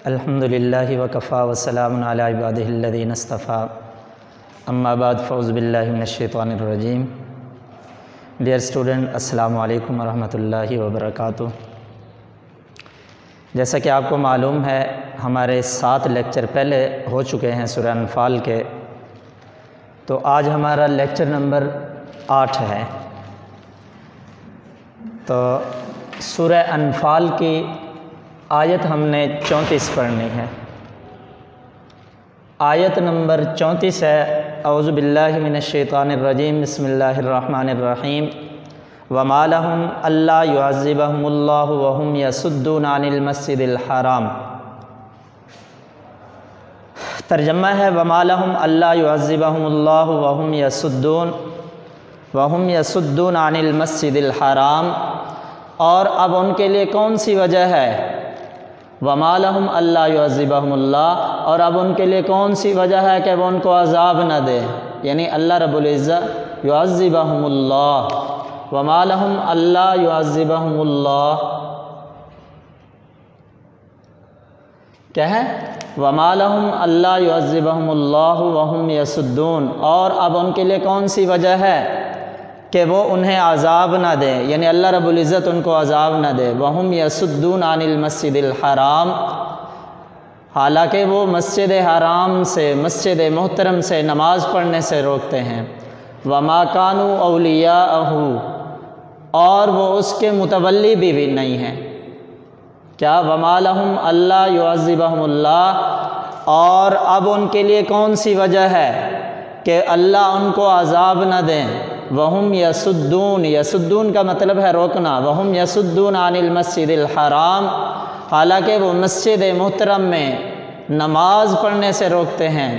الحمدللہ وکفی وسلام علی عبادہ الذین اصطفی اما بعد فاعوذ باللہ من الشیطان الرجیم۔ ڈیئر اسٹوڈنٹ، السلام علیکم ورحمۃ اللہ وبرکاتہ۔ جیسا کہ آپ کو معلوم ہے، ہمارے 7 لیکچر پہلے ہو چکے ہیں سورہ انفال کے، تو آج ہمارا لیکچر نمبر 8 ہے۔ تو سورہ انفال کی آیت ہم نے 34 پڑھنی ہے۔ آیت نمبر 34 ہے، اعوذ باللہ من الشیطان الرجیم، بسم اللہ الرحمن الرحیم۔ وَمَا لَهُمْ أَلَّا يُعَذِّبَهُمُ اللَّهُ وَهُمْ يَصُدُّونَ عَنِ الْمَسْجِدِ الْحَرَامِ۔ ترجمہ ہے وَمَا لَهُمْ أَلَّا يُعَذِّبَهُمُ اللَّهُ وَهُمْ يَصُدُّونَ عَنِ الْمَسْجِدِ الْحَرَامِ، اور اب ان کے لیے کون سی وجہ ہے؟ وَمَا لَهُمْ أَلَّا يُعَذِّبَهُمُ اللَّهُ، اور اب ان کے لیے کون سی وجہ ہے کہ وہ ان کو عذاب نہ دے، یعنی اللہ رب العزت يُعَذِّبَهُمُ اللَّهُ۔ وَمَا لَهُمْ أَلَّا يُعَذِّبَهُمُ اللَّهُ کیا ہے؟ وَمَا لَهُمْ أَلَّا يُعَذِّبَهُمُ اللَّهُ وَهُمْ يَصُدُّونَ، اور اب ان کے لیے کون سی وجہ ہے کہ وہ انہیں عذاب نہ دے، یعنی اللہ رب العزت ان کو عذاب نہ دے۔ وَهُمْ يَصُدُّونَ عَنِ الْمَسْجِدِ الْحَرَامِ، حالانکہ وہ مسجد حرام سے، مسجد محترم سے نماز پڑھنے سے روکتے ہیں۔ وَمَا كَانُوا أَوْلِيَاءَهُ، اور وہ اس کے متولی بھی نہیں ہیں۔ کیا؟ وَمَا لَهُمْ أَلَّا يُعَذِّبَهُمُ اللَّهُ، اور اب ان کے لیے کون سی وجہ ہے کہ اللہ ان کو عذاب نہ دیں۔ وَهُمْ يَصُدُّونَ، يَصُدُّونَ کا مطلب ہے روکنا۔ وَهُمْ يَصُدُّونَ عَنِ الْمَسْجِدِ الْحَرَامِ، حالانکہ وہ مسجد محترم میں نماز پڑھنے سے روکتے ہیں۔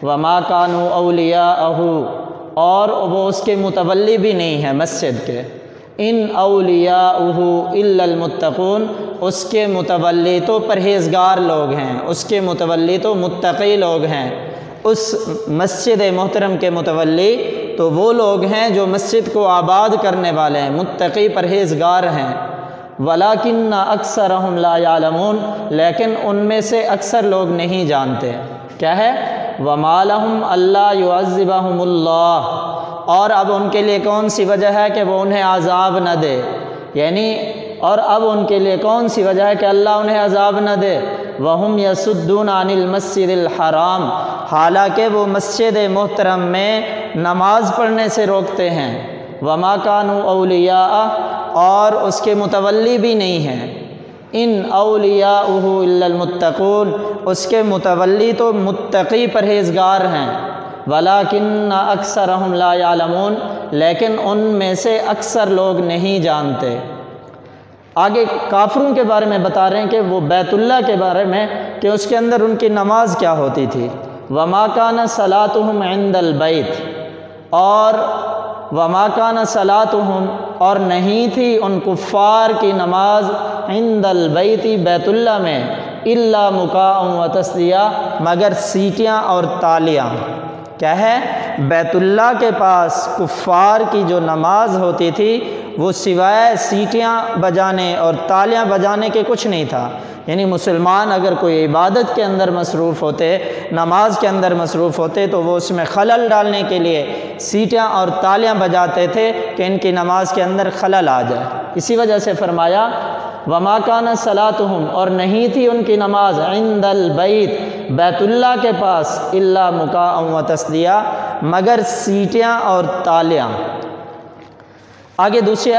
وَمَا كَانُوا أَوْلِيَاءَهُ، اور وہ اس کے متولی بھی نہیں ہیں مسجد کے۔ إِنْ أَوْلِيَاؤُهُ إِلَّا الْمُتَّقُونَ، اس کے متولی تو پرہیزگار لوگ ہیں، اس کے متولی تو متقی لوگ ہیں۔ اس مسجد محترم کے متولی تو وہ لوگ ہیں جو مسجد کو آباد کرنے والے ہیں، متقی پرہیزگار ہیں۔ وَلَٰكِنَّ أَكْثَرَهُمْ لَا يَعْلَمُونَ، لیکن ان میں سے اکثر لوگ نہیں جانتے۔ کیا ہے؟ وَمَا لَهُمْ أَلَّا يُعَذِّبَهُمُ اللَّهُ، اور اب ان کے لیے کون سی وجہ ہے کہ وہ انہیں عذاب نہ دے، یعنی اور اب ان کے لیے کون سی وجہ ہے کہ اللہ انہیں عذاب نہ دے۔ وَهُمْ يَصُدُّونَ عَنِ الْمَسْجِدِ الْحَرَامِ، حالانکہ وہ مسجد محترم میں نماز پڑھنے سے روکتے ہیں۔ وَمَا كَانُوا أَوْلِيَاءَهُ، اور اس کے متولی بھی نہیں ہیں۔ إِنْ أَوْلِيَاؤُهُ إِلَّا الْمُتَّقُونَ، اس کے متولی تو متقی پرہیزگار ہیں۔ وَلَٰكِنَّ أَكْثَرَهُمْ لَا يَعْلَمُونَ، لیکن ان میں سے اکثر لوگ نہیں جانتے۔ آگے کافروں کے بارے میں بتا رہے ہیں کہ وہ بیت اللہ کے بارے میں کہ اس کے اندر ان کی نماز کیا ہوتی تھی۔ وَمَا كَانَ صَلَاتُهُمْ عِندَ الْبَيْتِ، اور وَمَا كَانَ صَلَاتُهُمْ، اور نہیں تھی ان کفار کی نماز عند البیت، بیت اللہ میں، إِلَّا مُكَاءً وَتَصْدِيَةً، مگر سیٹیاں اور تالیاں۔ کیا ہے؟ بیت اللہ کے پاس کفار کی جو نماز ہوتی تھی وہ سوائے سیٹیاں بجانے اور تالیاں بجانے کے کچھ نہیں تھا، یعنی مسلمان اگر کوئی عبادت کے اندر مصروف ہوتے، نماز کے اندر مصروف ہوتے، تو وہ اس میں خلل ڈالنے کے لیے سیٹیاں اور تالیاں بجاتے تھے کہ ان کی نماز کے اندر خلل آ جائے۔ اسی وجہ سے فرمایا وَمَا كَانَ صَلَاتُهُمْ، اور نہیں تھی ان کی نماز عند البیت، بیت اللہ کے پاس، إِلَّا مُكَاءً وَتَصْدِيَةً، مگر سیٹیاں اور تالیاں۔ آگے دوسری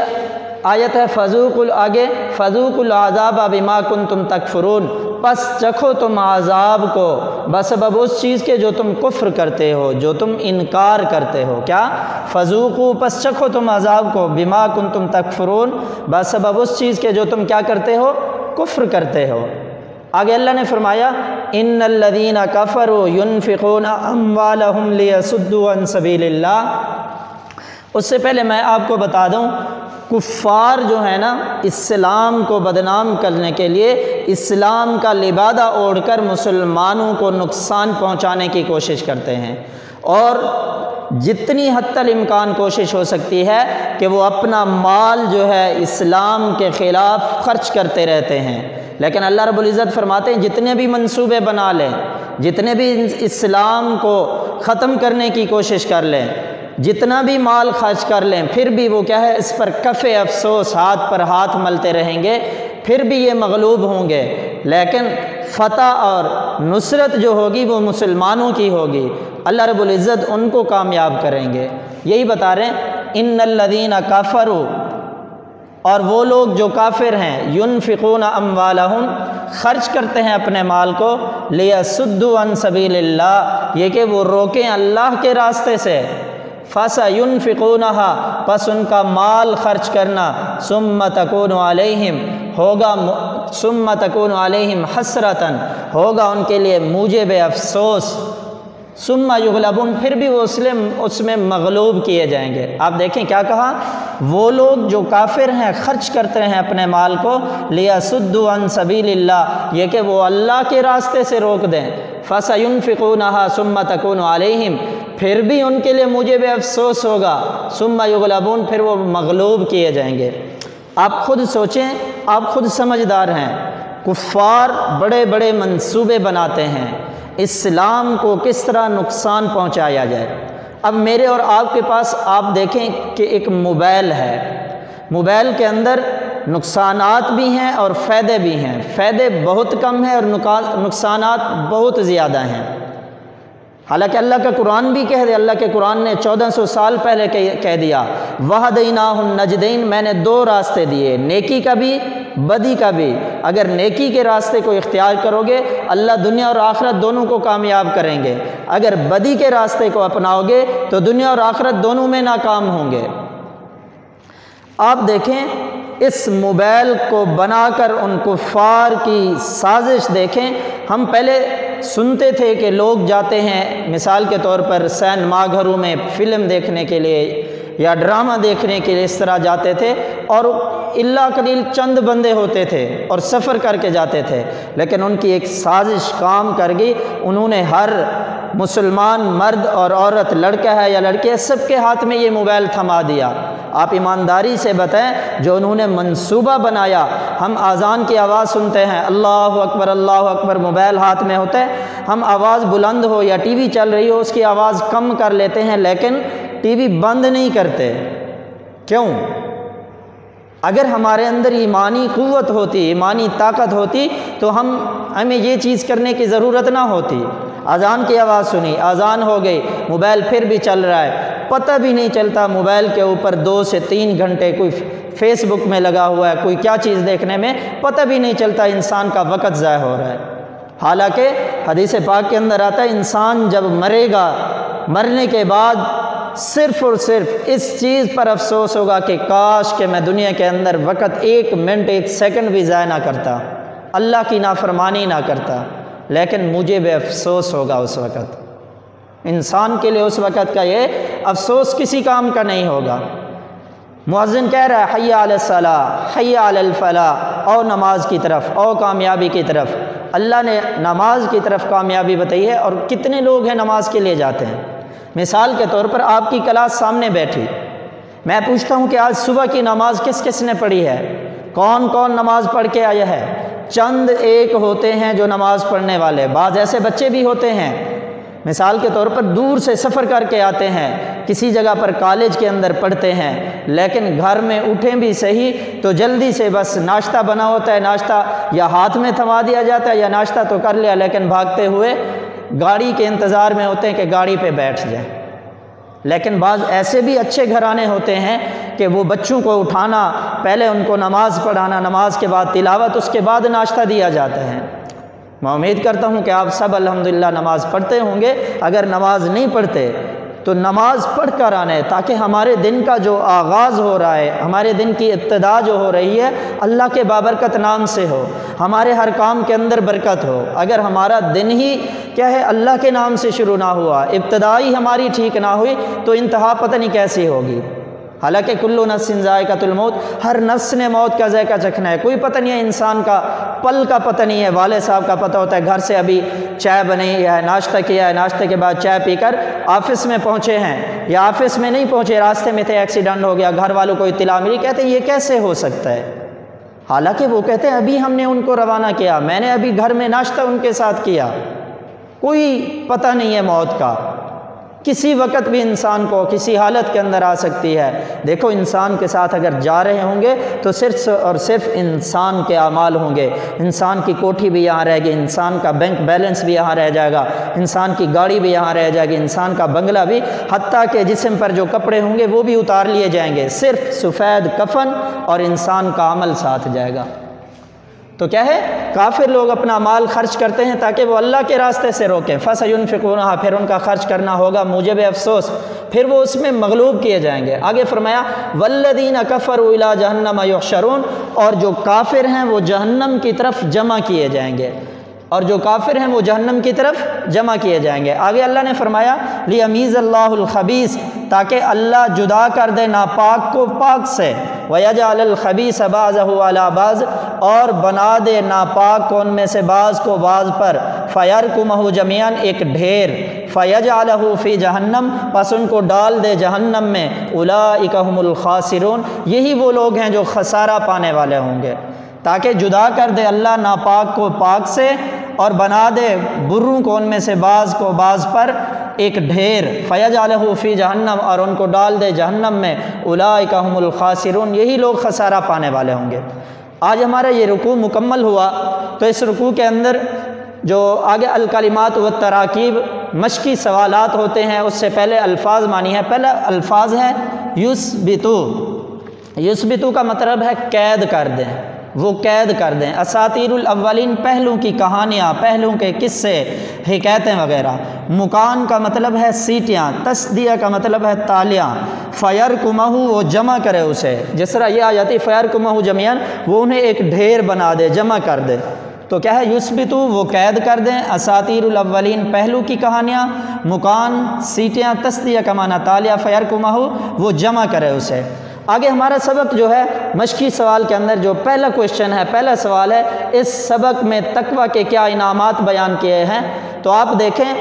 آیت ہے فَذُوقُوا الْعَذَابَ بِمَا كُنْتُمْ تَكْفُرُونَ، پس چکھو تم عذاب کو بسبب اس چیز کے جو تم کفر کرتے ہو، جو تم انکار کرتے ہو۔ کیا؟ فَذُوقُوا، پس چکھو تم عذاب کو، بِمَا كُنْتُمْ تَكْفُرُونَ، بسبب اس چیز کے جو تم کیا کرتے ہو؟ کفر کرتے ہو۔ آگے اللہ نے فرمایا إِنَّ الَّذِينَ كَفَرُوا يُنْفِقُونَ أَمْوَالَهُمْ لِيَصُدُّوا عَنْ سَبِيلِ اللَّهِ، اس سے پہلے میں آپ کو بتا دوں، کفار جو ہے نا، اسلام کو بدنام کرنے کے لیے اسلام کا لبادہ اوڑھ کر مسلمانوں کو نقصان پہنچانے کی کوشش کرتے ہیں، اور جتنی حد تک امکان کوشش ہو سکتی ہے کہ وہ اپنا مال جو ہے اسلام کے خلاف خرچ کرتے رہتے ہیں، لیکن اللہ رب العزت فرماتے ہیں جتنے بھی منصوبے بنا لیں، جتنے بھی اسلام کو ختم کرنے کی کوشش کر لیں، جتنا بھی مال خرچ کر لیں، پھر بھی وہ کیا ہے اس پر کف افسوس ہاتھ پر ہاتھ ملتے رہیں گے، پھر بھی یہ مغلوب ہوں گے، لیکن فتح اور نصرت جو ہوگی وہ مسلمانوں کی ہوگی، اللہ رب العزت ان کو کامیاب کریں گے۔ یہی بتا رہے ہیں ان الذین کفروا، اور وہ لوگ جو کافر ہیں، ینفقون اموالہم، خرچ کرتے ہیں اپنے مال کو، لیصدوا عن سبیل اللہ، یہ کہ وہ روکیں اللہ کے راستے سے، فَسَيُنْفِقُونَهَا، پس ان کا مال خرچ کرنا، ثُمَّ تَكُونُ عَلَيْهِمْ، ہوگا ثُمَّ تَكُونُ عَلَيْهِمْ حَسْرَةً، ہوگا ان کے لیے موجب افسوس، ثُمَّ يُغْلَبُونَ، پھر بھی وہ اس میں مغلوب کیے جائیں گے۔ آپ دیکھیں کیا کہا، وہ لوگ جو کافر ہیں خرچ کرتے ہیں اپنے مال کو، لِيَصُدُّوا عَن سَبِيلِ اللَّهِ، یہ کہ وہ اللہ کے راستے سے روک دیں، فَسَيُنْفِقُونَهَا ثُمَّ تَكُونُ عَلَيْهِمْ، پھر بھی ان کے لیے موجب افسوس ہوگا، ثُمَّ يُغْلَبُونَ، پھر وہ مغلوب کیے جائیں گے۔ آپ خود سوچیں، آپ خود سمجھدار ہیں، کفار بڑے بڑے منصوبے بناتے ہیں اسلام کو کس طرح نقصان پہنچایا جائے۔ اب میرے اور آپ کے پاس آپ دیکھیں کہ ایک موبائل ہے، موبائل کے اندر نقصانات بھی ہیں اور فائدے بھی ہیں، فائدے بہت کم ہیں اور نقصانات بہت زیادہ ہیں۔ حالانکہ اللہ کا قرآن بھی کہہ دے، اللہ کے قرآن نے 1400 سال پہلے کہہ دیا، وَهَدَيْنَاهُ النَّجْدَيْنِ، میں نے دو راستے دیے، نیکی کا بھی بدی کا بھی، اگر نیکی کے راستے کو اختیار کرو گے اللہ دنیا اور آخرت دونوں کو کامیاب کریں گے، اگر بدی کے راستے کو اپناؤ گے تو دنیا اور آخرت دونوں میں ناکام ہوں گے۔ آپ دیکھیں اس موبائل کو بنا کر ان کفار کی سازش دیکھیں۔ ہم پہلے سنتے تھے کہ لوگ جاتے ہیں مثال کے طور پر سینما گھروں میں فلم دیکھنے کے لیے یا ڈرامہ دیکھنے کے لیے، اس طرح جاتے تھے، اور الا قلیل چند بندے ہوتے تھے اور سفر کر کے جاتے تھے، لیکن ان کی ایک سازش کام کر گئی، انہوں نے ہر مسلمان مرد اور عورت، لڑکا ہے یا لڑکی ہے، سب کے ہاتھ میں یہ موبائل تھما دیا۔ آپ ایمانداری سے بتائیں جو انہوں نے منصوبہ بنایا، ہم اذان کی آواز سنتے ہیں، اللہ اکبر، موبائل ہاتھ میں ہوتا ہے، ہم آواز بلند ہو یا ٹی وی چل رہی ہو اس کی آواز کم کر لیتے ہیں، لیکن ٹی وی بند نہیں کرتے۔ کیوں؟ اگر ہمارے اندر ایمانی قوت ہوتی، ایمانی طاقت ہوتی تو ہمیں یہ چیز کرنے کی ضرورت نہ ہوتی۔ اذان کی آواز سنی، اذان ہو گئی، موبائل پھر بھی چل رہا ہے، پتہ بھی نہیں چلتا موبائل کے اوپر 2 سے 3 گھنٹے کوئی فیس بک میں لگا ہوا ہے، کوئی کیا چیز دیکھنے میں پتہ بھی نہیں چلتا، انسان کا وقت ضائع ہو رہا ہے۔ حالانکہ حدیث پاک کے اندر آتا ہے انسان جب مرے گا، مرنے کے بعد صرف اور صرف اس چیز پر افسوس ہوگا کہ کاش کہ میں دنیا کے اندر وقت 1 منٹ 1 سیکنڈ بھی ضائع نہ کرتا، اللہ کی نافرمانی نہ کرتا، لیکن مجھے بے افسوس ہوگا اس وقت۔ انسان کے لیے اس وقت کا یہ افسوس کسی کام کا نہیں ہوگا۔ مؤذن کہہ رہا ہے حی علی الصلاۃ، حی علی الفلاح، او نماز کی طرف، او کامیابی کی طرف۔ اللہ نے نماز کی طرف کامیابی بتائی ہے، اور کتنے لوگ ہیں نماز کے لیے جاتے ہیں۔ مثال کے طور پر آپ کی کلاس سامنے بیٹھی، میں پوچھتا ہوں کہ آج صبح کی نماز کس کس نے پڑھی ہے؟ کون کون نماز پڑھ کے آیا ہے؟ چند ایک ہوتے ہیں جو نماز پڑھنے والے، بعض ایسے بچے بھی ہوتے ہیں مثال کے طور پر دور سے سفر کر کے آتے ہیں، کسی جگہ پر کالج کے اندر پڑھتے ہیں، لیکن گھر میں اٹھیں بھی صحیح تو جلدی سے بس ناشتہ بنا ہوتا ہے، ناشتہ یا ہاتھ میں تھما دیا جاتا ہے یا ناشتہ تو کر لیا، لیکن بھاگتے ہوئے گاڑی کے انتظار میں ہوتے ہیں کہ گاڑی پہ بیٹھ جائیں۔ لیکن بعض ایسے بھی اچھے گھرانے ہوتے ہیں کہ وہ بچوں کو اٹھانا، پہلے ان کو نماز پڑھانا، نماز کے بعد تلاوت، اس کے بعد ناشتہ دیا جاتا ہے۔ میں امید کرتا ہوں کہ آپ سب الحمدللہ نماز پڑھتے ہوں گے، اگر نماز نہیں پڑھتے تو نماز پڑھ کر آنا، تاکہ ہمارے دن کا جو آغاز ہو رہا ہے، ہمارے دن کی ابتدا جو ہو رہی ہے اللہ کے بابرکت نام سے ہو، ہمارے ہر کام کے اندر برکت ہو۔ اگر ہمارا دن ہی کیا ہے اللہ کے نام سے شروع نہ ہوا، ابتدائی ہماری ٹھیک نہ ہوئی تو انتہا پتہ نہیں کیسی ہوگی۔ حالانکہ کلو نفس ذائقۃ الموت، ہر نفس نے موت کا ذائقہ چکھنا ہے۔ کوئی پتہ نہیں ہے انسان کا، پل کا پتہ نہیں ہے۔ والد صاحب کا پتہ ہوتا ہے، گھر سے ابھی چائے بنی ہے، ناشتہ کیا ہے، ناشتے کے بعد چائے پی کر آفس میں پہنچے ہیں، یا آفس میں نہیں پہنچے، راستے میں تھے، ایکسیڈنٹ ہو گیا، گھر والوں کو اطلاع ملی، کہتے ہیں یہ کیسے ہو سکتا ہے؟ حالانکہ وہ کہتے ہیں ابھی ہم نے ان کو روانہ کیا، میں نے ابھی گھر میں ناشتہ ان کے ساتھ کیا۔ کوئی پتہ نہیں ہے موت کا، کسی وقت بھی انسان کو کسی حالت کے اندر آ سکتی ہے۔ دیکھو انسان کے ساتھ اگر جا رہے ہوں گے تو صرف اور صرف انسان کے اعمال ہوں گے۔ انسان کی کوٹھی بھی یہاں رہے گی، انسان کا بینک بیلنس بھی یہاں رہ جائے گا، انسان کی گاڑی بھی یہاں رہ جائے گی، انسان کا بنگلہ بھی، حتیٰ کہ جسم پر جو کپڑے ہوں گے وہ بھی اتار لیے جائیں گے، صرف سفید کفن اور انسان کا عمل ساتھ جائے گا۔ تو کیا ہے، کافر لوگ اپنا مال خرچ کرتے ہیں تاکہ وہ اللہ کے راستے سے روکیں، فَسَيُنْفِقُونَهَا، پھر ان کا خرچ کرنا ہوگا موجب افسوس، پھر وہ اس میں مغلوب کیے جائیں گے۔ آگے فرمایا وَالَّذِينَ كَفَرُوا إِلَىٰ جَهَنَّمَ يُحْشَرُونَ، اور جو کافر ہیں وہ جہنم کی طرف جمع کیے جائیں گے، اور جو کافر ہیں وہ جہنم کی طرف جمع کیے جائیں گے۔ آگے اللہ نے فرمایا لِيَمِيزَ اللَّهُ الْخَبِيثَ، تاکہ اللہ جدا کر دے ناپاک کو پاک سے، وَيَجْعَلَ الْخَبِيثَ بَعْضَهُ عَلَىٰ بَعْضٍ، اور بنا دے ناپاک کو ان میں سے بعض کو بعض پر، فَيَرْكُمَهُ جَمِيعًا، ایک ڈھیر، فَيَجْعَلَهُ فِي جَهَنَّمَ، پس ان کو ڈال دے جہنم میں، أُولَٰئِكَ هُمُ الْخَاسِرُونَ، یہی وہ لوگ ہیں جو خسارہ پانے والے ہوں گے۔ تاکہ جدا کر دے اللہ ناپاک کو پاک سے، اور بنا دے بروں کو ان میں سے بعض کو بعض پر ایک ڈھیر، فَيَجْعَلَهُ فِي جَهَنَّمَ، اور ان کو ڈال دے جہنم میں، أُولَٰئِكَ هُمُ الْخَاسِرُونَ، یہی لوگ خسارہ پانے والے ہوں گے۔ آج ہمارا یہ رکوع مکمل ہوا، تو اس رکوع کے اندر جو آگے الکلمات والتراکیب مشقی سوالات ہوتے ہیں، اس سے پہلے الفاظ مانی ہے۔ پہلا الفاظ ہے یثبتو، یثبتو کا مطلب ہے قید کر دیں، وہ قید کر دیں۔ اساطیر الاولین، پہلوں کی کہانیاں، پہلوں کے قصے، حکایتیں وغیرہ۔ مکان کا مطلب ہے سیٹیاں، تصدیہ کا مطلب ہے تالیاں۔ فیرکمہ، وہ جمع کرے اسے، جس طرح یہ آیت فیرکمہ جميعا، وہ انہیں ایک ڈھیر بنا دے، جمع کر دے۔ تو کیا ہے، یثبتو، وہ قید کر دیں، اساطیر الاولین، پہلو کی کہانیاں، مکان سیٹیاں، تصدیہ کا معنی تالیہ، فیرکمہ، وہ جمع کرے اسے۔ آگے ہمارا سبق جو ہے مشقی سوال کے اندر جو پہلا کوشچن ہے، پہلا سوال ہے، اس سبق میں تقوی کے کیا انعامات بیان کیے ہیں؟ تو آپ دیکھیں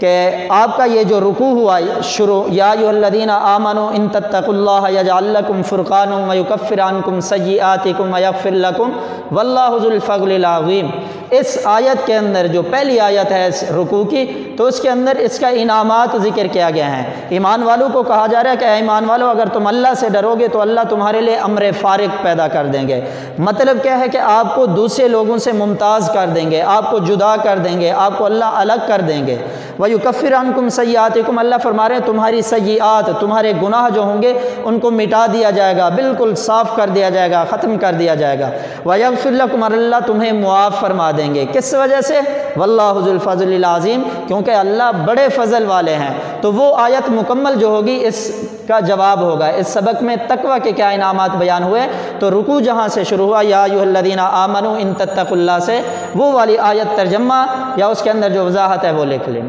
کہ آپ کا یہ جو رکوع ہوا شروع، یا ایھا الذین آمنوا ان تتقوا اللہ یجعل لکم فرقانا ویکفر عنکم سیئاتکم ویغفر لکم واللہ ذو الفضل العظیم، اس آیت کے اندر جو پہلی آیت ہے اس رکوع کی، تو اس کے اندر اس کا انعامات ذکر کیا گیا ہیں۔ ایمان والوں کو کہا جا رہا ہے کہ اے ایمان والو، اگر تم اللہ سے ڈرو گے تو اللہ تمہارے لیے امر فارغ پیدا کر دیں گے۔ مطلب کیا ہے کہ آپ کو دوسرے لوگوں سے ممتاز کر دیں گے، آپ کو جدا کر دیں گے، آپ کو اللہ الگ کر دیں گے۔ وَيُكَفِّرَ عَنْكُمْ سَيِّئَاتِكُمْ، اللہ فرما رہے ہیں تمہاری سیئات، تمہارے گناہ جو ہوں گے ان کو مٹا دیا جائے گا، بالکل صاف کر دیا جائے گا، ختم کر دیا جائے گا۔ وَيَغْفِرْ لَكُمْ، اور اللہ تمہیں معاف فرما دیں گے۔ کس وجہ سے؟ وَاللَّهُ ذُو الْفَضْلِ الْعَظِيمِ، کیونکہ اللہ بڑے فضل والے ہیں۔ تو وہ آیت مکمل جو ہوگی اس کا جواب ہوگا۔ اس سبق میں تقوی کے کیا انعامات بیان ہوئے، تو رکوع جہاں سے شروع ہوا یا ایھا الذین آمنوا ان تتقوا اللہ سے، وہ والی آیت ترجمہ یا اس کے اندر جو وضاحت ہے وہ لکھ لیں۔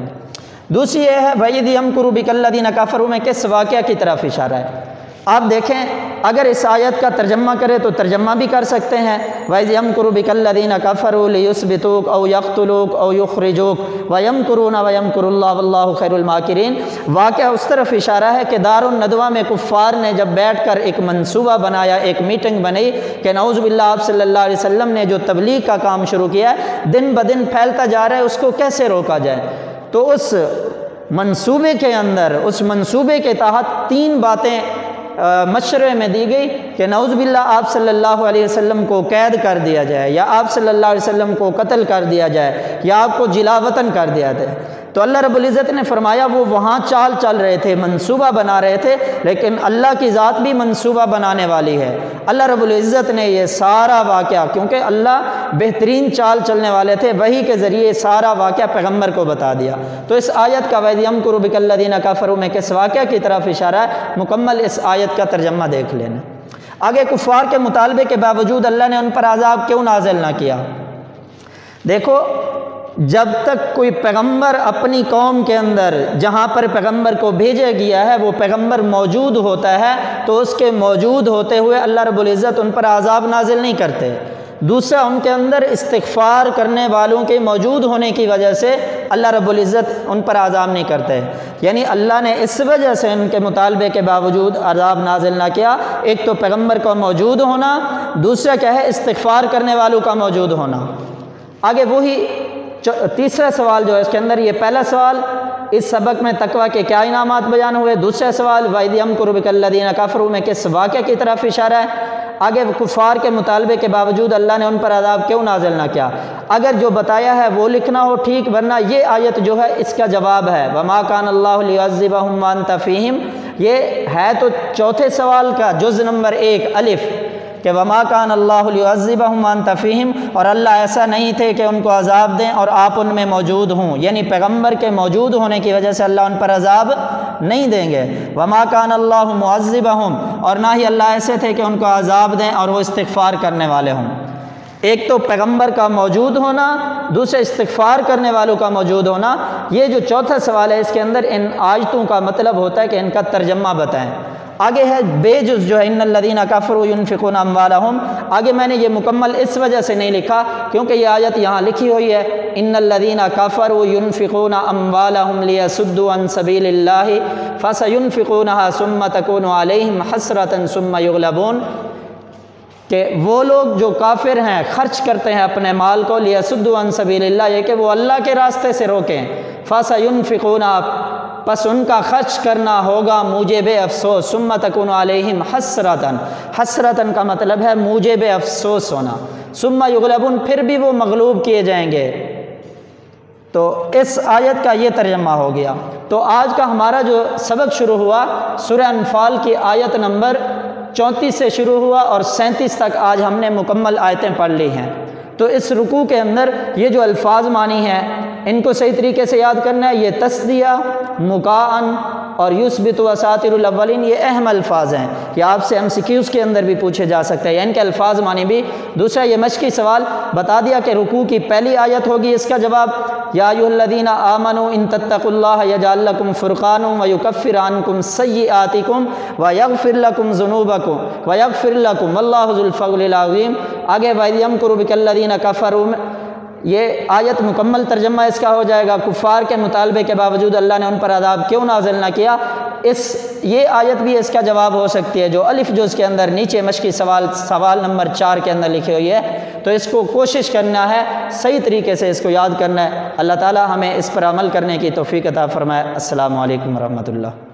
دوسری یہ ہے وَإِذْ يَمْكُرُ بِكَ الَّذِينَ كَفَرُوا، میں کس واقعہ کی طرف اشارہ ہے؟ آپ دیکھیں اگر اس آیت کا ترجمہ کرے تو ترجمہ بھی کر سکتے ہیں، وَإِذْ يَمْكُرُ بِكَ الَّذِينَ كَفَرُوا لِيُثْبِتُوكَ أَوْ يَقْتُلُوكَ أَوْ يُخْرِجُوكَ وَيَمْكُرُونَ وَيَمْكُرُ اللَّهُ وَاللَّهُ خَيْرُ الْمَاكِرِينَ۔ واقعہ اس طرف اشارہ ہے کہ دار الندوہ میں کفار نے جب بیٹھ کر ایک منصوبہ بنایا، ایک میٹنگ بنائی کہ نعوذ باللہ آپ صلی اللہ علیہ وسلم نے جو تبلیغ کا کام شروع کیا ہے دن بدن پھیلتا جا رہا ہے، اس کو کیسے روکا جائے۔ تو اس منصوبے کے اندر، اس منصوبے کے تحت تین باتیں مشورے میں دی گئی کہ نعوذ باللہ آپ صلی اللہ علیہ وسلم کو قید کر دیا جائے، یا آپ صلی اللہ علیہ وسلم کو قتل کر دیا جائے، یا آپ کو جلا وطن کر دیا جائے۔ تو اللہ رب العزت نے فرمایا وہ وہاں چال چل رہے تھے، منصوبہ بنا رہے تھے، لیکن اللہ کی ذات بھی منصوبہ بنانے والی ہے۔ اللہ رب العزت نے یہ سارا واقعہ، کیونکہ اللہ بہترین چال چلنے والے تھے، وحی کے ذریعے سارا واقعہ پیغمبر کو بتا دیا۔ تو اس آیت کا وَإِذْ يَمْكُرُ بِكَ الَّذِينَ كَفَرُوا میں کس واقعہ کی طرف اشارہ ہے، مکمل اس آیت کا ترجمہ دیکھ لینا۔ آگے کفار کے مطالبے کے باوجود اللہ نے ان پر عذاب کیوں نازل نہ کیا؟ دیکھو جب تک کوئی پیغمبر اپنی قوم کے اندر جہاں پر پیغمبر کو بھیجا گیا ہے وہ پیغمبر موجود ہوتا ہے تو اس کے موجود ہوتے ہوئے اللہ رب العزت ان پر عذاب نازل نہیں کرتے۔ دوسرا، ان کے اندر استغفار کرنے والوں کے موجود ہونے کی وجہ سے اللہ رب العزت ان پر عذاب نہیں کرتے، یعنی اللہ نے اس وجہ سے ان کے مطالبے کے باوجود عذاب نازل نہ کیا۔ ایک تو پیغمبر کا موجود ہونا، دوسرا کیا ہے استغفار کرنے والوں کا موجود ہونا۔ آگے وہی تیسرا سوال جو ہے اس کے اندر، یہ پہلا سوال اس سبق میں تقویٰ کے کیا انعامات بیان ہوئے، دوسرا سوال وَإِذْ يَمْكُرُ بِكَ الَّذِينَ كَفَرُوا میں کس واقعہ کی طرف اشارہ ہے، آگے کفار کے مطالبے کے باوجود اللہ نے ان پر عذاب کیوں نازل نہ کیا۔ اگر جو بتایا ہے وہ لکھنا ہو ٹھیک، ورنہ یہ آیت جو ہے اس کا جواب ہے وَمَا كَانَ اللَّهُ لِيُعَذِّبَهُمْ وَأَنْتَ فِيهِمْ، یہ ہے تو چوتھے سوال کا جز نمبر 1 الف کہ وَمَا كَانَ اللَّهُ لِيُعَذِّبَهُمْ وَأَنْتَ فِيهِمْ، اور اللہ ایسا نہیں تھے کہ ان کو عذاب دیں اور آپ ان میں موجود ہوں، یعنی پیغمبر کے موجود ہونے کی وجہ سے اللہ ان پر عذاب نہیں دیں گے۔ وَمَا كَانَ اللَّهُ مُعَذِّبَهُمْ، اور نہ ہی اللہ ایسے تھے کہ ان کو عذاب دیں اور وہ استغفار کرنے والے ہوں۔ ایک تو پیغمبر کا موجود ہونا، دوسرے استغفار کرنے والوں کا موجود ہونا۔ یہ جو چوتھا سوال ہے اس کے اندر ان آیتوں کا مطلب ہوتا ہے کہ ان کا ترجمہ بتائیں۔ آگے ہے بے جز جو ہے ان الذین کفروا ينفقون اموالهم، آگے میں نے یہ مکمل اس وجہ سے نہیں لکھا کیونکہ یہ آیت یہاں لکھی ہوئی ہے ان الذین کفروا ينفقون اموالهم ليصدوا عن سبیل اللہ فسينفقونها ثم تكون عليهم حسرة ثم يغلبون، کہ وہ لوگ جو کافر ہیں خرچ کرتے ہیں اپنے مال کو لیصدوا عن سبیل اللہ، یہ کہ وہ اللہ کے راستے سے روکیں، فسينفقونها، پس ان کا خرچ کرنا ہوگا موجب افسوس، ثم تکون علیہم حسرتاً، حسرتاً کا مطلب ہے موجب افسوس ہونا، ثم یغلبون، پھر بھی وہ مغلوب کیے جائیں گے۔ تو اس آیت کا یہ ترجمہ ہو گیا۔ تو آج کا ہمارا جو سبق شروع ہوا سورہ انفال کی آیت نمبر 34 سے شروع ہوا اور 37 تک آج ہم نے مکمل آیتیں پڑھ لی ہیں۔ تو اس رکوع کے اندر یہ جو الفاظ مانی ہیں ان کو صحیح طریقے سے یاد کرنا ہے۔ یہ تسدیہ، مکاءن اور یثبت اساطیر الاولین، یہ اہم الفاظ ہیں کہ آپ سے MCQs کے اندر بھی پوچھے جا سکتے ہیں، ان کے الفاظ مانی بھی۔ دوسرا یہ مشقی سوال بتا دیا کہ رکوع کی پہلی آیت ہوگی اس کا جواب یا ایھا الذین آمنوا ان تتقوا اللہ یجعل لکم فرقانا ویکفر عنکم سیئاتکم ویغفر لکم ذنوبکم ویغفر لکم واللہ ذو الفضل العظیم۔ آگے وَإِذْ يَمْكُرُ بِكَ الَّذِينَ كَفَرُوا، یہ آیت مکمل ترجمہ اس کا ہو جائے گا کفار کے مطالبے کے باوجود اللہ نے ان پر عذاب کیوں نازل نہ کیا۔ یہ آیت بھی اس کا جواب ہو سکتی ہے جو الف جو اس کے اندر نیچے مشقی سوال نمبر 4 کے اندر لکھی ہوئی ہے۔ تو اس کو کوشش کرنا ہے صحیح طریقے سے اس کو یاد کرنا ہے۔ اللہ تعالی ہمیں اس پر عمل کرنے کی توفیق عطا فرمائے۔ السلام علیکم ورحمۃ اللہ۔